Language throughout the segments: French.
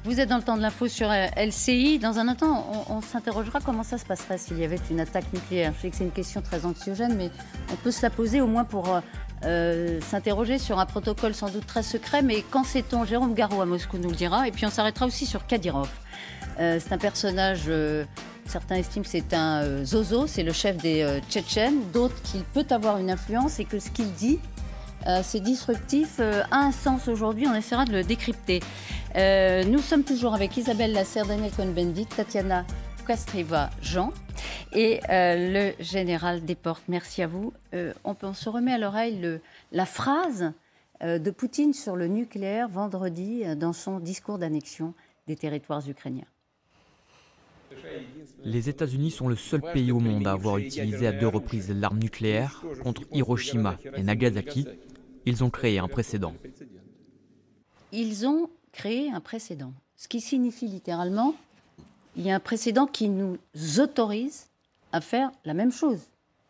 Vous êtes dans le temps de l'info sur LCI. Dans un instant, on s'interrogera comment ça se passerait s'il y avait une attaque nucléaire. Je sais que c'est une question très anxiogène, mais on peut se la poser au moins pour s'interroger sur un protocole sans doute très secret. Mais qu'en sait-on? Jérôme Garraud à Moscou nous le dira. Et puis on s'arrêtera aussi sur Kadyrov. C'est un personnage, certains estiment que c'est un zozo, c'est le chef des Tchétchènes. D'autres qu'il peut avoir une influence et que ce qu'il dit, c'est disruptif, a un sens aujourd'hui. On essaiera de le décrypter. Nous sommes toujours avec Isabelle Lasserre, Daniel Cohn-Bendit, Tatiana Kostreva-Jean et le général Desportes. Merci à vous. On se remet à l'oreille la phrase de Poutine sur le nucléaire vendredi dans son discours d'annexion des territoires ukrainiens. Les États-Unis sont le seul pays au monde à avoir utilisé à 2 reprises l'arme nucléaire contre Hiroshima et Nagasaki. Ils ont créé un précédent. Ils ont créé un précédent, ce qui signifie littéralement il y a un précédent qui nous autorise à faire la même chose.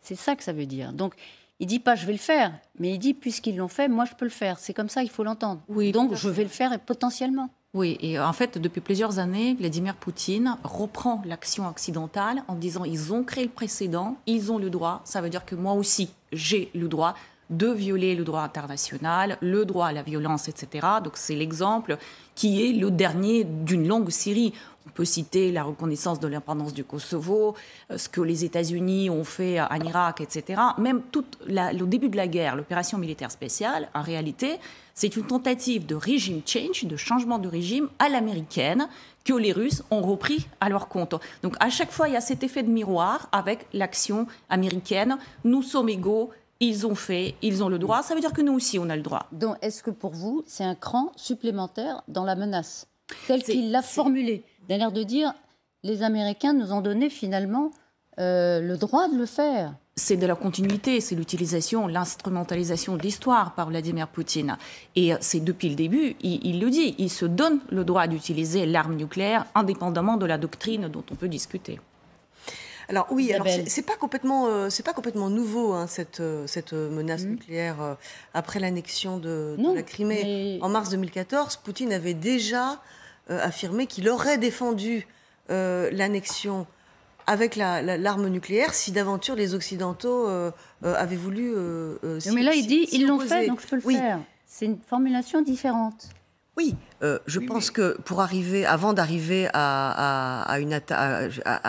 C'est ça que ça veut dire. Donc, il ne dit pas « je vais le faire », mais il dit « puisqu'ils l'ont fait, moi je peux le faire ». C'est comme ça, il faut l'entendre. Oui, donc, je vais le faire et potentiellement. Oui, et en fait, depuis plusieurs années, Vladimir Poutine reprend l'action occidentale en disant « ils ont créé le précédent, ils ont le droit ». Ça veut dire que moi aussi, j'ai le droit de violer le droit international, le droit à la violence, etc. Donc c'est l'exemple qui est le dernier d'une longue série. On peut citer la reconnaissance de l'indépendance du Kosovo, ce que les États-Unis ont fait en Irak, etc. Même le début de la guerre, l'opération militaire spéciale, en réalité, c'est une tentative de régime change, de changement de régime à l'américaine, que les Russes ont repris à leur compte. Donc à chaque fois, il y a cet effet de miroir avec l'action américaine. Nous sommes égaux. Ils ont fait, ils ont le droit, ça veut dire que nous aussi, on a le droit. Donc, est-ce que pour vous, c'est un cran supplémentaire dans la menace, tel qu'il l'a formulé, d'un air de dire, les Américains nous ont donné finalement le droit de le faire? C'est de la continuité, c'est l'utilisation, l'instrumentalisation de l'histoire par Vladimir Poutine. Et c'est depuis le début, il le dit, il se donne le droit d'utiliser l'arme nucléaire indépendamment de la doctrine dont on peut discuter. Alors oui, c'est pas complètement nouveau hein, cette menace nucléaire après l'annexion de la Crimée en mars 2014. Poutine avait déjà affirmé qu'il aurait défendu l'annexion avec l'arme nucléaire si d'aventure les Occidentaux avaient voulu. Mais là, il dit ils l'ont fait, donc je peux le faire. C'est une formulation différente. Oui, je pense que pour avant d'arriver à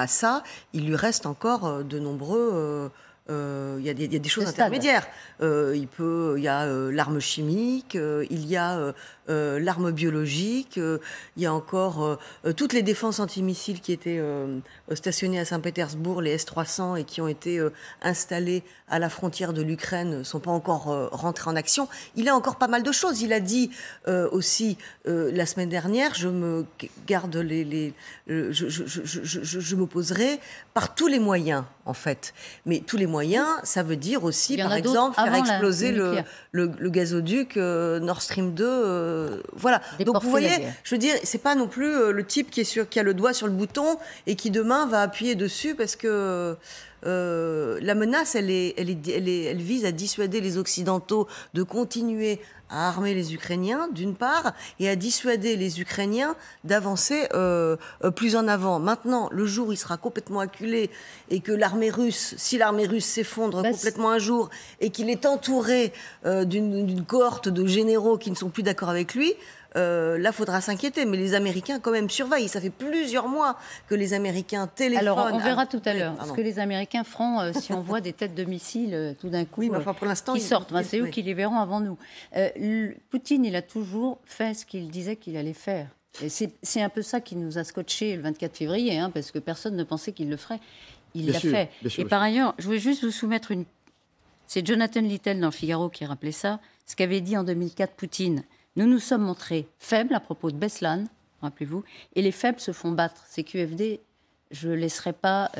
ça, il lui reste encore de nombreux. Il y a des choses intermédiaires. Il y a l'arme chimique, il y a l'arme biologique, il y a encore toutes les défenses antimissiles qui étaient stationnées à Saint-Pétersbourg, les S-300, et qui ont été installées à la frontière de l'Ukraine, ne sont pas encore rentrées en action. Il a encore pas mal de choses. Il a dit aussi la semaine dernière, je me garde je m'opposerai par tous les moyens, en fait. Mais tous les moyens, ça veut dire aussi, par exemple, faire exploser le gazoduc Nord Stream 2. Voilà. Donc vous voyez, je veux dire, c'est pas non plus le type qui a le doigt sur le bouton et qui demain va appuyer dessus parce que la menace, elle vise à dissuader les Occidentaux de continuer à armer les Ukrainiens, d'une part, et à dissuader les Ukrainiens d'avancer plus en avant. Maintenant, le jour où il sera complètement acculé et que si l'armée russe s'effondre complètement un jour et qu'il est entouré d'une cohorte de généraux qui ne sont plus d'accord avec lui, là, il faudra s'inquiéter. Mais les Américains, quand même, surveillent. Ça fait plusieurs mois que les Américains téléphonent. Alors, on verra tout à l'heure ce que les Américains feront si on voit des têtes de missiles tout d'un coup pour l'instant, qui sortent. C'est eux qui les verront avant nous. Poutine, il a toujours fait ce qu'il disait qu'il allait faire. Et c'est un peu ça qui nous a scotché le 24 février, hein, parce que personne ne pensait qu'il le ferait. Il l'a fait. Et par ailleurs, je voulais juste vous soumettre c'est Jonathan Littell dans le Figaro qui rappelait ça, ce qu'avait dit en 2004 Poutine. Nous nous sommes montrés faibles à propos de Beslan, rappelez-vous, et les faibles se font battre. C'est QFD, je ne laisserai pas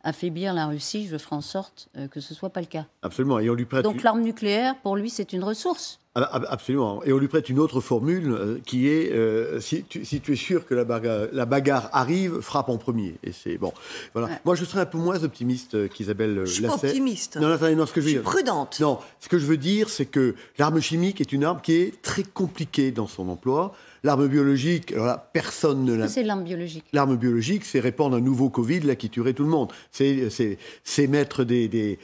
affaiblir la Russie, je ferai en sorte que ce ne soit pas le cas. Absolument. Et on lui prête Donc l'arme nucléaire, pour lui, c'est une ressource. Absolument. Et on lui prête une autre formule qui est si tu es sûr que la bagarre arrive, frappe en premier. Et c'est bon. Voilà. Ouais. Moi, je serais un peu moins optimiste qu'Isabelle Lasset. Je suis pas optimiste. Non, attendez, non, ce que je veux dire. Je suis prudente. Non, ce que je veux dire, c'est que l'arme chimique est une arme qui est très compliquée dans son emploi. L'arme biologique, alors là, personne ne l'a. C'est l'arme biologique. L'arme biologique, c'est répandre un nouveau Covid là, qui tuerait tout le monde. C'est mettre des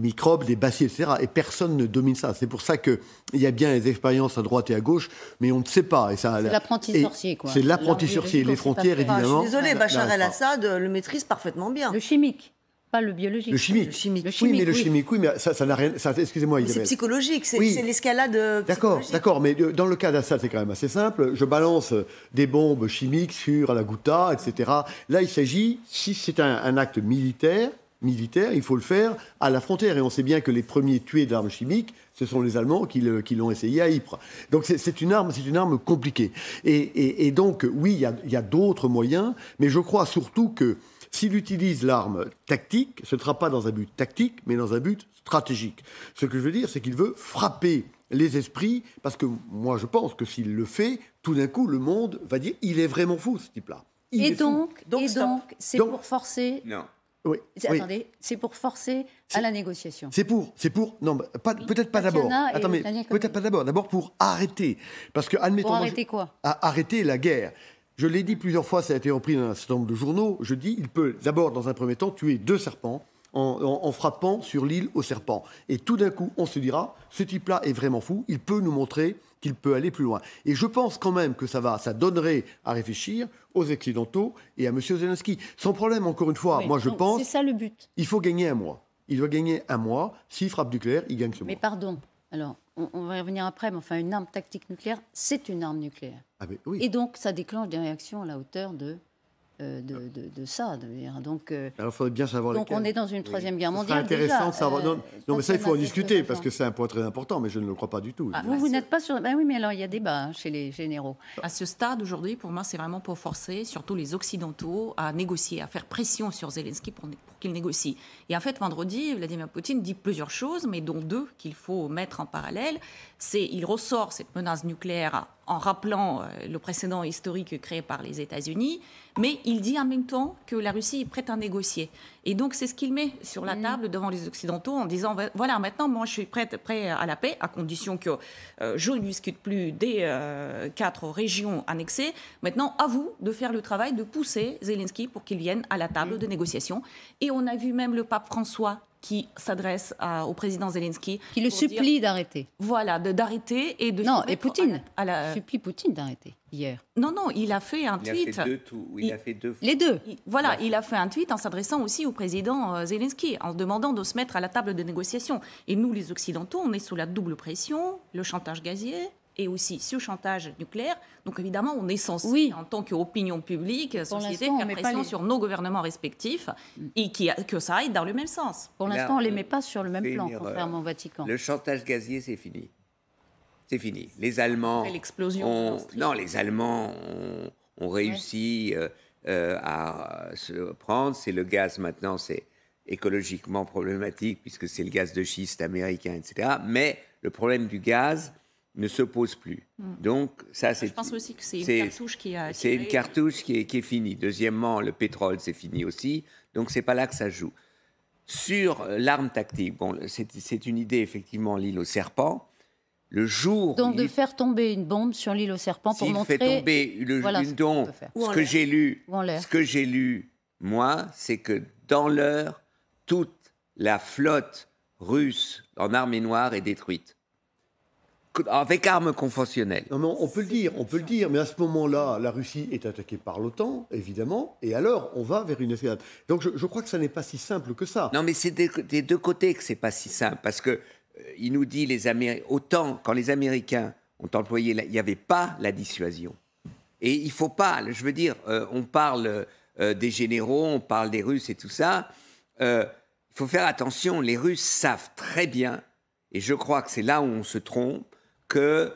microbes, des bacilles, etc. Et personne ne domine ça. C'est pour ça qu'il y a bien des expériences à droite et à gauche, mais on ne sait pas. C'est l'apprenti sorcier, quoi. C'est l'apprenti sorcier. Les frontières, évidemment. Je suis désolée, Bachar el-Assad le maîtrise parfaitement bien. Le chimique. Pas le biologique. Le chimique. Oui, mais le chimique, oui, mais ça n'a rien. Excusez-moi, Isabelle. C'est psychologique, c'est l'escalade psychologique. D'accord, mais dans le cas d'Assad, c'est quand même assez simple. Je balance des bombes chimiques sur la Ghouta, etc. Là, il s'agit, si c'est un acte militaire, il faut le faire à la frontière. Et on sait bien que les premiers tués de l'arme chimique, ce sont les Allemands qui l'ont essayé à Ypres. Donc c'est une arme compliquée. Et donc, oui, il y a d'autres moyens, mais je crois surtout que s'il utilise l'arme tactique, ce ne sera pas dans un but tactique, mais dans un but stratégique. Ce que je veux dire, c'est qu'il veut frapper les esprits, parce que moi, je pense que s'il le fait, tout d'un coup, le monde va dire « il est vraiment fou, ce type-là ». Et donc, c'est pour forcer... Non. Oui. Attendez, c'est pour forcer à la négociation. C'est pour non, peut-être pas d'abord. Attends, mais peut-être pas d'abord. D'abord pour arrêter, parce que admettons. Pour arrêter quoi ? Arrêter la guerre. Je l'ai dit plusieurs fois, ça a été repris dans un certain nombre de journaux. Je dis, il peut d'abord, dans un premier temps, tuer 2 serpents en frappant sur l'île aux serpents. Et tout d'un coup, on se dira, ce type-là est vraiment fou. Il peut nous montrer qu'il peut aller plus loin. Et je pense quand même que ça donnerait à réfléchir aux Occidentaux et à M. Zelensky. Sans problème, encore une fois, moi je pense... C'est ça le but. Il faut gagner 1 mois. Il doit gagner 1 mois. S'il frappe nucléaire, il gagne ce mois. Mais pardon, alors, on va y revenir après, mais enfin, une arme tactique nucléaire, c'est une arme nucléaire. Ah ben, oui. Et donc, ça déclenche des réactions à la hauteur de ça. Donc, alors, il faudrait bien savoir donc on est dans une 3e guerre mondiale. C'est intéressant de savoir. Non, mais ça, il faut en discuter, parce que que c'est un point très important, mais je ne le crois pas du tout. Vous n'êtes pas sur... Ben oui, mais alors, il y a débat chez les généraux. À ce stade, aujourd'hui, pour moi, c'est vraiment pour forcer, surtout les Occidentaux, à négocier, à faire pression sur Zelensky pour qu'il négocie. Et en fait, vendredi, Vladimir Poutine dit plusieurs choses, mais dont 2 qu'il faut mettre en parallèle. Il ressort cette menace nucléaire en rappelant le précédent historique créé par les États-Unis, mais il dit en même temps que la Russie est prête à négocier. Et donc, c'est ce qu'il met sur la table devant les Occidentaux en disant, voilà, maintenant, moi, je suis prêt à la paix, à condition que je ne discute plus des 4 régions annexées. Maintenant, à vous de faire le travail, de pousser Zelensky pour qu'il vienne à la table de négociation. Et on a vu même le pape François qui s'adresse au président Zelensky. Qui le supplie d'arrêter. Voilà, d'arrêter et de... Non, et Poutine supplie Poutine d'arrêter, hier. Non, il a fait un tweet... Il a fait 2 Les 2. Il a fait un tweet en s'adressant aussi au président Zelensky, en demandant de se mettre à la table de négociation. Et nous, les Occidentaux, on est sous la double pression, le chantage gazier et aussi ce chantage nucléaire. Donc évidemment, on est censé, en tant qu'opinion publique, société, faire pression sur nos gouvernements respectifs et que ça aille dans le même sens. Pour l'instant, on ne les met pas sur le même plan, contrairement au Vatican. Le chantage gazier, c'est fini. C'est fini. Les Allemands... les Allemands ont réussi à se prendre. C'est le gaz maintenant, c'est écologiquement problématique puisque c'est le gaz de schiste américain, etc. Mais le problème du gaz ne se pose plus. Donc, ça, c'est... Je pense aussi que c'est une cartouche qui a... C'est une cartouche qui est finie. Deuxièmement, le pétrole, c'est fini aussi. Donc, c'est pas là que ça joue. Sur l'arme tactique, bon, c'est une idée, effectivement, l'île aux serpents. Le jour... Donc, de faire tomber une bombe sur l'île aux serpents pour montrer... S'il fait tomber une bombe, ce que j'ai lu, moi, c'est que dans l'heure, toute la flotte russe en armée noire est détruite. Avec armes conventionnelles. Non, mais on peut le dire, mais à ce moment-là, la Russie est attaquée par l'OTAN, évidemment, et alors on va vers une escalade. Donc je crois que ça n'est pas si simple que ça. Non, mais c'est des 2 côtés que c'est pas si simple, parce que il nous dit autant quand les Américains ont employé, il n'y avait pas la dissuasion. Et il faut pas, je veux dire, on parle des généraux, on parle des Russes et tout ça. Il faut faire attention, les Russes savent très bien, et je crois que c'est là où on se trompe, que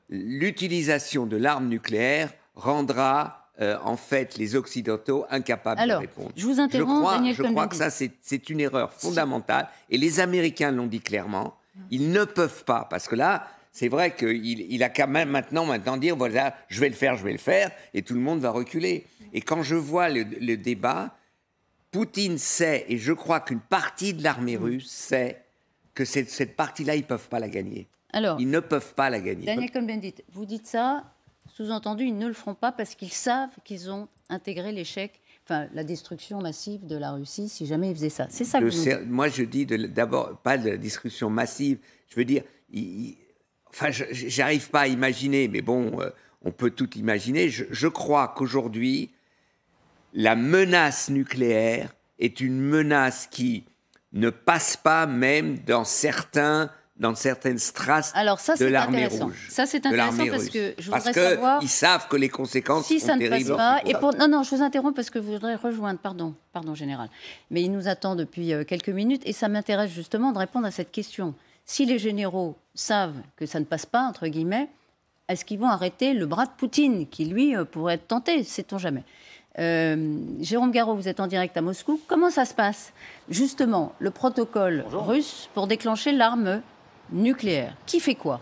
l'utilisation de l'arme nucléaire rendra en fait les Occidentaux incapables de répondre. Je vous interromps, Daniel Cohn-Bendit. Je crois que ça, c'est une erreur fondamentale. Et les Américains l'ont dit clairement. Ils ne peuvent pas, parce que là, c'est vrai qu'il a quand même maintenant dire, voilà, je vais le faire, et tout le monde va reculer. Et quand je vois le débat, Poutine sait, et je crois qu'une partie de l'armée russe sait que cette partie-là, ils ne peuvent pas la gagner. Alors, ils ne peuvent pas la gagner. Daniel Cohn-Bendit, vous dites ça, sous-entendu, ils ne le feront pas parce qu'ils savent qu'ils ont intégré l'échec, enfin la destruction massive de la Russie si jamais ils faisaient ça. C'est ça que vous dites. Moi, je dis d'abord, pas de la destruction massive, je veux dire, enfin, j'arrive pas à imaginer, mais bon, on peut tout imaginer. Je crois qu'aujourd'hui, la menace nucléaire est une menace qui ne passe pas même dans certaines strates de l'armée rouge. Ça, c'est intéressant parce que je voudrais savoir... Parce qu'ils savent que les conséquences sont terribles. Si ça ne passe pas... Non, je vous interromps parce que je voudrais rejoindre... Pardon, général. Mais il nous attend depuis quelques minutes et ça m'intéresse justement de répondre à cette question. Si les généraux savent que ça ne passe pas, entre guillemets, est-ce qu'ils vont arrêter le bras de Poutine, qui, lui, pourrait être tenté, sait-on jamais. Jérôme Garot, vous êtes en direct à Moscou. Comment ça se passe, justement, le protocole russe pour déclencher l'arme nucléaire? Qui fait quoi?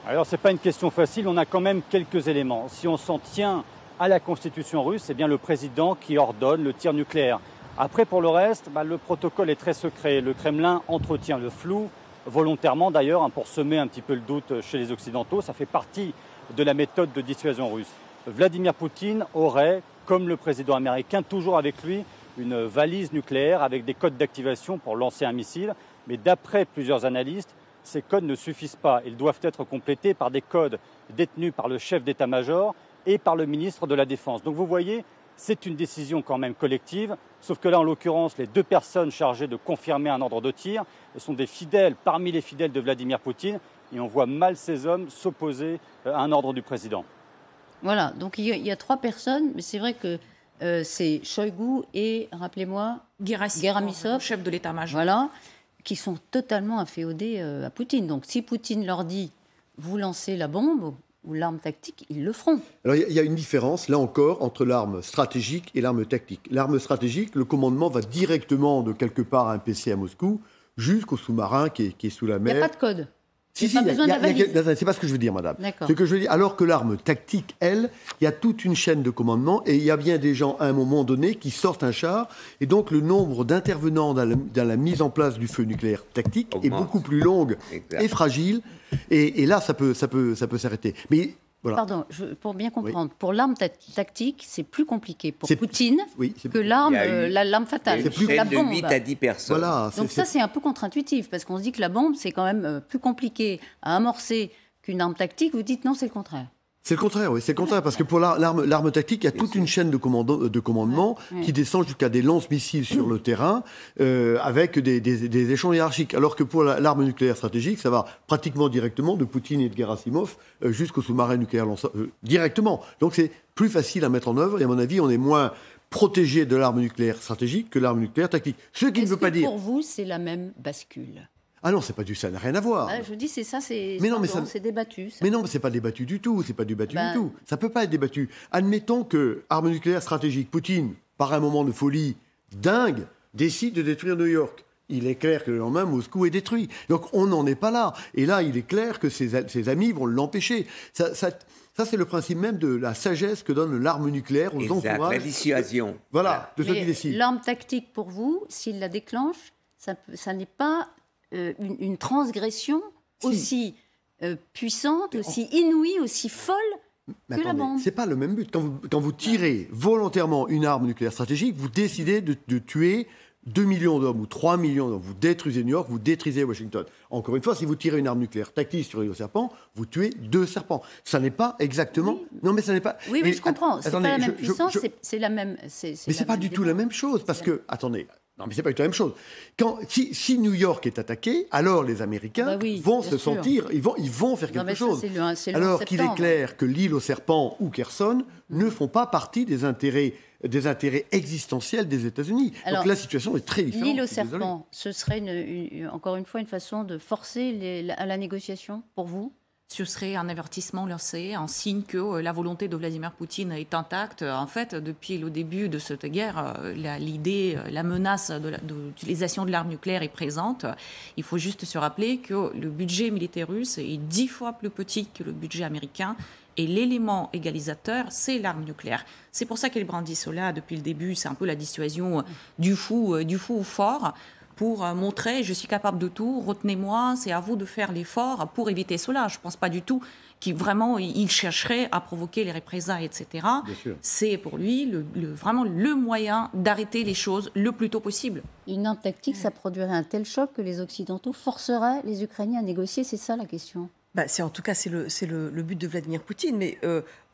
Alors, ce n'est pas une question facile, on a quand même quelques éléments. Si on s'en tient à la constitution russe, c'est bien le président qui ordonne le tir nucléaire. Après, pour le reste, le protocole est très secret. Le Kremlin entretient le flou, volontairement d'ailleurs, pour semer un petit peu le doute chez les Occidentaux. Ça fait partie de la méthode de dissuasion russe. Vladimir Poutine aurait, comme le président américain, toujours avec lui une valise nucléaire avec des codes d'activation pour lancer un missile. Mais d'après plusieurs analystes, ces codes ne suffisent pas. Ils doivent être complétés par des codes détenus par le chef d'état-major et par le ministre de la Défense. Donc vous voyez, c'est une décision quand même collective, sauf que là, en l'occurrence, les deux personnes chargées de confirmer un ordre de tir sont des fidèles, parmi les fidèles de Vladimir Poutine, et on voit mal ces hommes s'opposer à un ordre du président. Voilà, donc il y a trois personnes, mais c'est vrai que c'est Shoigu et, rappelez-moi, Gerasimov, chef de l'état-major. Voilà, qui sont totalement inféodés à Poutine. Donc si Poutine leur dit « vous lancez la bombe » ou l'arme tactique, ils le feront. Alors il y a une différence, là encore, entre l'arme stratégique et l'arme tactique. L'arme stratégique, le commandement va directement de quelque part à un PC à Moscou jusqu'au sous-marin qui est sous la mer. Il n'y a pas de code. Si, c'est pas ce que je veux dire, madame. Ce que je veux dire, alors que l'arme tactique, elle, il y a toute une chaîne de commandement et il y a bien des gens, à un moment donné, qui sortent un char. Et donc, le nombre d'intervenants dans la mise en place du feu nucléaire tactique est beaucoup plus longue et fragile. Et là, ça peut s'arrêter. Mais voilà. Pardon, pour bien comprendre, pour l'arme tactique, c'est plus compliqué pour Poutine que l'arme fatale. C'est plus de 8 à 10 personnes. Voilà, donc ça, c'est un peu contre-intuitif, parce qu'on se dit que la bombe, c'est quand même plus compliqué à amorcer qu'une arme tactique. Vous dites non, c'est le contraire. C'est le contraire, oui, c'est le contraire, parce que pour l'arme tactique, il y a toute une chaîne de commandement qui descend jusqu'à des lance-missiles sur le terrain, avec des échelons hiérarchiques. Alors que pour l'arme nucléaire stratégique, ça va pratiquement directement de Poutine et de Gerasimov jusqu'au sous-marin nucléaire lanceur, directement. Donc c'est plus facile à mettre en œuvre, et à mon avis, on est moins protégé de l'arme nucléaire stratégique que l'arme nucléaire tactique. Ce qui ne veut pas dire... pour vous, c'est la même bascule? Ah non, c'est pas ça n'a rien à voir. Je dis, c'est ça, c'est débattu. Ça. Mais non, mais c'est pas débattu du tout, c'est pas débattu du tout. Ça peut pas être débattu. Admettons que arme nucléaire stratégique, Poutine, par un moment de folie dingue, décide de détruire New York. Il est clair que le lendemain, Moscou est détruit. Donc on n'en est pas là. Et là, il est clair que ses amis vont l'empêcher. Ça, c'est le principe même de la sagesse que donne l'arme nucléaire aux entourages. La dissuasion. Voilà, de ceux qui décident. L'arme tactique, pour vous, s'il la déclenche, ça n'est pas... une transgression aussi puissante, aussi inouïe, aussi folle que la bombe. C'est pas le même but. Quand vous tirez volontairement une arme nucléaire stratégique, vous décidez de tuer 2 millions d'hommes ou 3 millions d'hommes. Vous détruisez New York, vous détruisez Washington. Encore une fois, si vous tirez une arme nucléaire tactique sur le serpent, vous tuez 2 serpents. Ça n'est pas exactement... Oui. Non, mais ça n'est pas... Oui, mais je comprends. C'est pas la même puissance, c'est la même... Mais c'est pas du tout la même chose, parce que... Attendez... Non, mais c'est pas du tout la même chose. Si New York est attaqué, alors les Américains vont se sentir, ils vont faire quelque chose. Alors qu'il est clair que l'île aux serpents ou Kherson ne font pas partie des intérêts existentiels des États-Unis. Donc la situation est très différente. L'île aux serpents, ce serait encore une fois une façon de forcer à la négociation pour vous? Ce serait un avertissement lancé, un signe que la volonté de Vladimir Poutine est intacte. En fait, depuis le début de cette guerre, la menace de l'utilisation de l'arme nucléaire est présente. Il faut juste se rappeler que le budget militaire russe est 10 fois plus petit que le budget américain. Et l'élément égalisateur, c'est l'arme nucléaire. C'est pour ça qu'ils brandissent cela depuis le début. C'est un peu la dissuasion du fou au fort, pour montrer je suis capable de tout, retenez-moi, c'est à vous de faire l'effort pour éviter cela. Je ne pense pas du tout qu'il vraiment il chercherait à provoquer les représailles, etc. C'est pour lui vraiment le moyen d'arrêter les choses le plus tôt possible. Une arme tactique, ça produirait un tel choc que les Occidentaux forceraient les Ukrainiens à négocier, c'est ça la question? En tout cas, c'est le but de Vladimir Poutine. Mais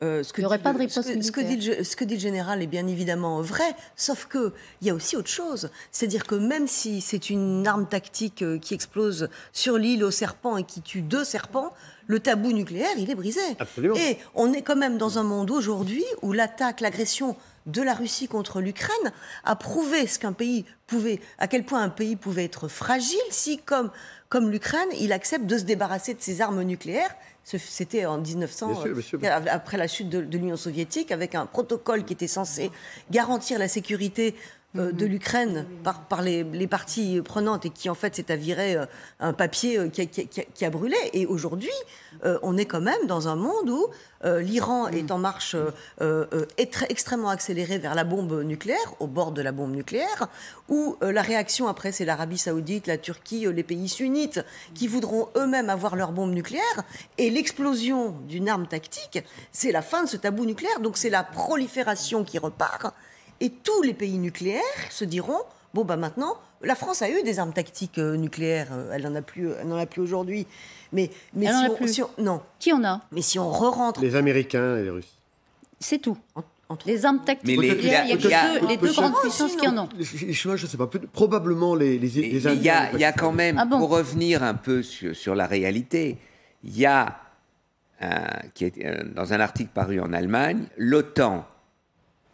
ce que dit le général est bien évidemment vrai, sauf qu'il y a aussi autre chose. C'est-à-dire que même si c'est une arme tactique qui explose sur l'île aux serpents et qui tue 2 serpents, le tabou nucléaire, il est brisé. Absolument. Et on est quand même dans un monde aujourd'hui où l'agression de la Russie contre l'Ukraine a prouvé à quel point un pays pouvait être fragile si, comme l'Ukraine, il accepte de se débarrasser de ses armes nucléaires. C'était en 1900, après la chute de l'Union soviétique, avec un protocole qui était censé garantir la sécurité de l'Ukraine par les parties prenantes et qui en fait s'est avéré un papier qui a brûlé. Et aujourd'hui, on est quand même dans un monde où l'Iran est en marche extrêmement accélérée vers la bombe nucléaire, au bord de la bombe nucléaire, où la réaction après c'est l'Arabie Saoudite, la Turquie, les pays sunnites qui voudront eux-mêmes avoir leur bombe nucléaire. Et l'explosion d'une arme tactique, c'est la fin de ce tabou nucléaire. Donc c'est la prolifération qui repart. Et tous les pays nucléaires se diront, maintenant, la France a eu des armes tactiques nucléaires, elle n'en a plus aujourd'hui. Mais non. Qui en a? Mais si on re-rentre... Les Américains et les Russes. C'est tout. Les armes tactiques nucléaires, il y a que les deux grandes puissances qui en ont. Je ne sais pas, probablement les Indiens. Il y a quand même, pour revenir un peu sur la réalité, il y a, dans un article paru en Allemagne, l'OTAN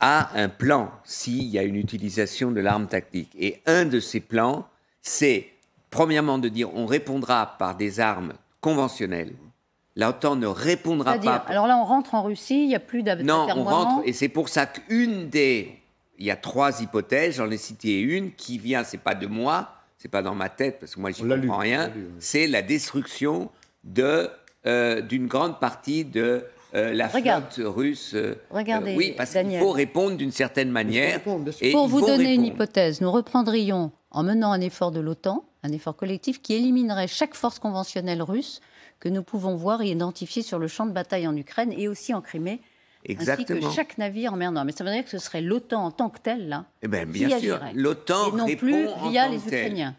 a un plan s'il y a une utilisation de l'arme tactique. Et un de ces plans, c'est, premièrement, de dire on répondra par des armes conventionnelles. L'OTAN ne répondra pas... Alors là, on rentre en Russie, il n'y a plus d'atermoiement. Non, on rentre, et c'est pour ça qu'une des... Il y a 3 hypothèses, j'en ai cité une, qui vient, c'est pas de moi, c'est pas dans ma tête, parce que moi, j'y comprends rien, c'est la destruction d'une grande partie de... la flotte russe. Regardez, oui, parce Daniel, qu'il faut répondre d'une certaine manière. Pour vous donner une hypothèse, nous reprendrions, en menant un effort de l'OTAN, un effort collectif qui éliminerait chaque force conventionnelle russe que nous pouvons voir et identifier sur le champ de bataille en Ukraine et aussi en Crimée, Exactement. ainsi que chaque navire en mer Noire. Mais ça veut dire que ce serait l'OTAN en tant que tel, là, bien sûr, l'OTAN et non répond plus en via tant les que tel. Ukrainiens.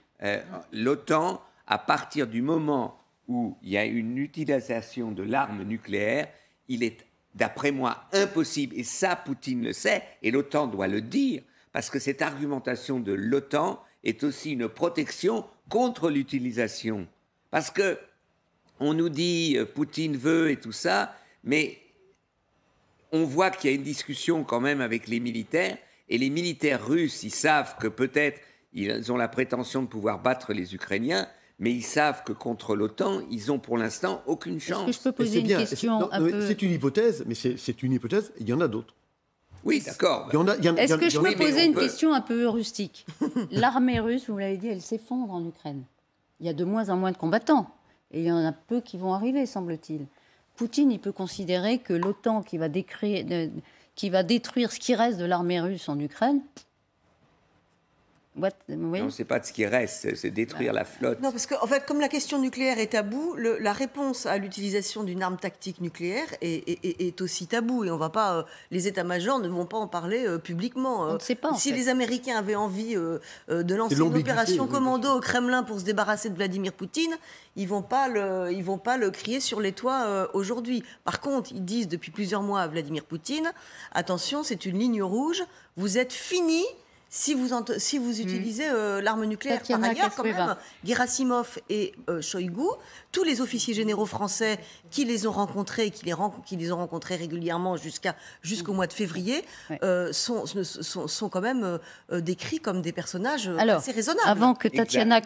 L'OTAN, à partir du moment où il y a une utilisation de l'arme nucléaire, il est, d'après moi, impossible, et ça, Poutine le sait, et l'OTAN doit le dire, parce que cette argumentation de l'OTAN est aussi une protection contre l'utilisation. Parce que on nous dit Poutine veut et tout ça, mais on voit qu'il y a une discussion quand même avec les militaires, et les militaires russes, ils savent que peut-être ils ont la prétention de pouvoir battre les Ukrainiens, mais ils savent que contre l'OTAN, ils ont pour l'instant aucune chance. Est-ce que je peux poser une question un peu... C'est une hypothèse, mais c'est une hypothèse, il y en a d'autres. Oui, d'accord. Est-ce que je peux poser une question un peu rustique? L'armée russe, vous l'avez dit, elle s'effondre en Ukraine. Il y a de moins en moins de combattants. Et il y en a peu qui vont arriver, semble-t-il. Poutine, il peut considérer que l'OTAN qui va détruire ce qui reste de l'armée russe en Ukraine... Oui. Non, c'est pas de ce qui reste, c'est détruire la flotte. Non, parce qu'en fait, comme la question nucléaire est taboue, la réponse à l'utilisation d'une arme tactique nucléaire est aussi taboue. Et on va pas, les états-majors ne vont pas en parler publiquement. On ne sait pas. Si les Américains avaient envie de lancer une opération commando au Kremlin pour se débarrasser de Vladimir Poutine, ils vont pas le crier sur les toits aujourd'hui. Par contre, ils disent depuis plusieurs mois à Vladimir Poutine, attention, c'est une ligne rouge, vous êtes fini. Si vous utilisez l'arme nucléaire, par ailleurs, quand même, Gerasimov et Shoigu, tous les officiers généraux français qui les ont rencontrés, qui les ont rencontrés régulièrement jusqu'au mois de février, sont quand même décrits comme des personnages assez raisonnables. Avant que Tatiana